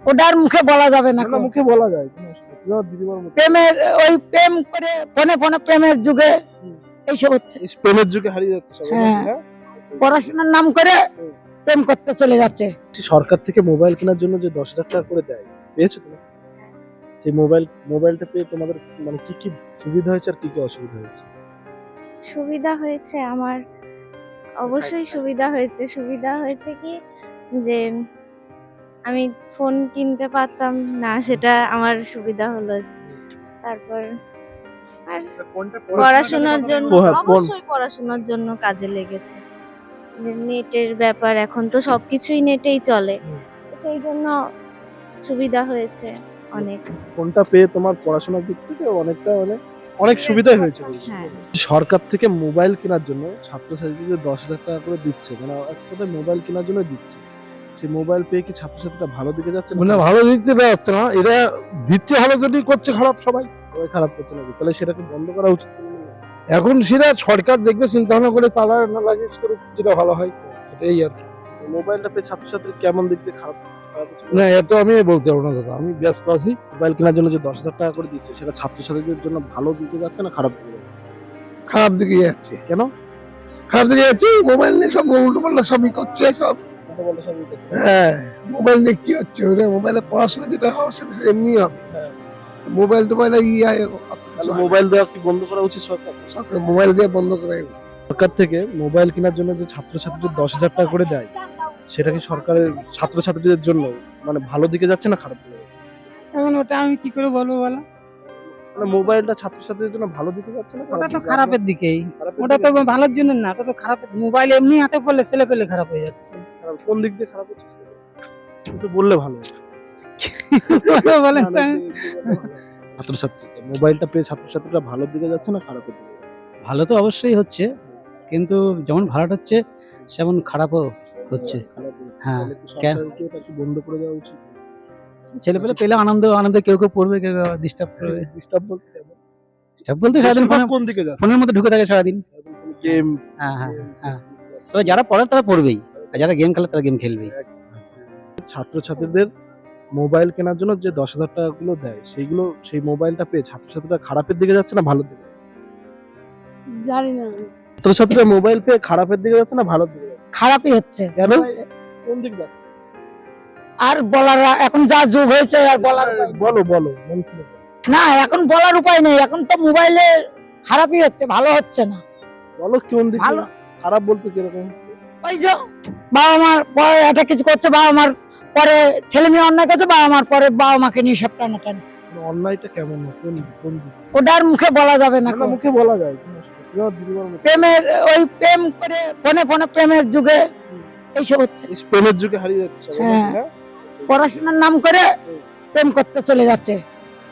ওটা আর মুখে বলা যাবে না। না, মুখে বলা যায় কোনো অসুবিধা নেই। তোমার দিদিমার মতো প্রেমের ওই প্রেম করে ফোনে ফোনে প্রেমের যুগে এইসব হচ্ছে। এই প্রেমের যুগে হারিয়ে যাচ্ছে সবাই হ্যাঁ। নাকি, হ্যাঁ? পড়াশোনার নাম করে প্রেম করতে চলে যাচ্ছে। সরকার থেকে মোবাইল কেনার জন্য যে 10,000 টাকা করে দেয়, পেয়েছো তুমি? সেই মোবাইলটা পেয়ে তোমাদের মানে কি কি সুবিধা হয়েছে আর কি কি অসুবিধা হয়েছে? সুবিধা হয়েছে আমার, অবশ্যই সুবিধা হয়েছে। সুবিধা হয়েছে কি যে আমি ফোন কিনতে পারতাম না, সেটা আমার সুবিধা হলো। তারপর আর পড়াশোনার জন্য, অবশ্যই পড়াশোনার জন্য কাজে লেগেছে। নেটের ব্যাপার, এখন তো সবকিছুই নেটেই চলে, সেই জন্য সুবিধা হয়েছে অনেক। ফোনটা পেয়ে তোমার পড়াশোনার দিক থেকে অনেকটা মানে অনেক সুবিধাই হয়েছে বলছি। হ্যাঁ, সরকার থেকে মোবাইল কেনার জন্য ছাত্রছাত্রীদের 10,000 টাকা করে দিচ্ছে, মানে এক কথায় মোবাইল কেনার জন্য দিচ্ছে। সেই মোবাইল পেয়ে কি ছাত্রছাত্রীরা ভালো দিকে যাচ্ছে না? মানে ভালো দিতে যাচ্ছে না, এরা দিচ্ছে ভালো যদি করছে খারাপ সবাই। সবাই খারাপ করছে নাকি? তাহলে সেটাকে বন্ধ করা উচিত তুমি মনে করো? এখন সেটা সরকার দেখবে, চিন্তা ভাবনা করে তারা অ্যানালাইসিস করে যেটা ভালো হয় এই আর কি। মোবাইলটা পেয়ে ছাত্রছাত্রীর কেমন দিক দিয়ে খারাপ হচ্ছে? না, এত আমি বলতে পারবো না দাদা, আমি ব্যস্ত আছি। মোবাইল কেনার জন্য যে 10,000 টাকা করে দিচ্ছে সেটা ছাত্রছাত্রীদের জন্য ভালো দিকে যাচ্ছে না খারাপ দিকে যাচ্ছে? খারাপ দিকে যাচ্ছে। কেন? খারাপ দিকে যাচ্ছে, মোবাইল নিয়ে সব উল্টো পাল্টা সবই করছে সব। কথা বলে সবই করছে। হ্যাঁ, মোবাইল নিয়ে কি হচ্ছে, ওটা মোবাইলে পড়াশোনা যেটা হওয়ার সেটা এমনি হবে। মোবাইল টোবাইলে তাহলে মোবাইল দেওয়া কি বন্ধ করা উচিত সরকার? মোবাইল দিয়ে বন্ধ করা উচিত। সরকার থেকে মোবাইল কেনার জন্য যে ছাত্রছাত্রীদের 10,000 টাকা করে দেয়, সেটা কি সরকারের ছাত্রছাত্রীদের জন্য মানে ভালো দিকে যাচ্ছে না খারাপ দিকে যাচ্ছে? এখন ওটা আমি কি করে বলবো বলো? মানে মোবাইলটা ছাত্রছাত্রীদের জন্য ভালো দিকে যাচ্ছে না ওটা খারাপ তো দিকে? খারাপের দিকেই, খারাপের ওটা তো দিকে? ভালোর জন্য না, ওটা তো খারাপ। মোবাইল এমনি হাতে পড়লে ছেলে পেলে খারাপ হয়ে যাচ্ছে। কোন দিক দিয়ে খারাপ হচ্ছে একটু বললে ভালো হয়। বলেন না, তো। না, একটু বললে ভালো হয়। ছাত্রছাত্রীরা মোবাইলটা পেয়ে ছাত্রছাত্রীরা ভালোর দিকে যাচ্ছে না খারাপের দিকে যাচ্ছে? ভালো তো অবশ্যই হচ্ছে, কিন্তু যেমন ভালোটা হচ্ছে সেমন খারাপও হচ্ছে। খারাপ হচ্ছে। হ্যাঁ, তাহলে কি সরকারকে এটা কি বন্ধ করে দেওয়া উচিত? ছেলেপেলে পেলে আনন্দ আনন্দ কেউ কেউ পড়বে, কেউ ডিস্টার্ব করবে। ডিস্টার্ব বলতে কেমন? ডিস্টার্ব বলতে সারাদিন বেশিরভাগ কোন দিকে যাচ্ছে? ফোনের মধ্যে ঢুকে থাকে সারাদিন। গেম, হ্যাঁ হ্যাঁ হ্যাঁ, তবে যারা পড়ার তারা পড়বেই, আর যারা গেম খেলে তারা গেম খেলবেই। ছাত্রছাত্রীদের মোবাইল কেনার জন্য যে 10,000 টাকা গুলো দেয়, সেই মোবাইলটা পেয়ে ছাত্রছাত্রীরা খারাপের দিকে যাচ্ছে না ভালোর দিকে? জানি না, ছাত্রছাত্রীরা মোবাইল পেয়ে খারাপের দিকে যাচ্ছে না ভালোর দিকে যাচ্ছে? খারাপই হচ্ছে। কেন? কোন দিক যাচ্ছে? আর বলার এখন যা যুগ হয়েছে আর বলার উপায় নেই। বলো বলো মন খুলে বলো। না, এখন বলার উপায় নেই। এখন তো মোবাইলে খারাপই হচ্ছে, ভালো হচ্ছে না। বলো কোন দিক ভালো খারাপ বলতে কিরকম? ওই যে বাবা মার পরে একটা কিছু করছে, বাবা মার পরে ছেলে মেয়ে অন্যায় করছে, বাবা মার পরে বাবা মাকে নিয়ে সব টানাটানি। অন্যায়টা কেমন হয়? কোন দিক? ওটা আর মুখে বলা যাবে না। না, মুখে বলা যায় কোনো অসুবিধা নেই। তোমার দিদিমার মতো প্রেমের ওই প্রেম করে ফোনে ফোনে প্রেমের যুগে এইসব হচ্ছে। এই প্রেমের যুগে হারিয়ে যাচ্ছে সবাই হ্যাঁ। নাকি, হ্যাঁ? পড়াশোনার নাম করে প্রেম করতে চলে যাচ্ছে।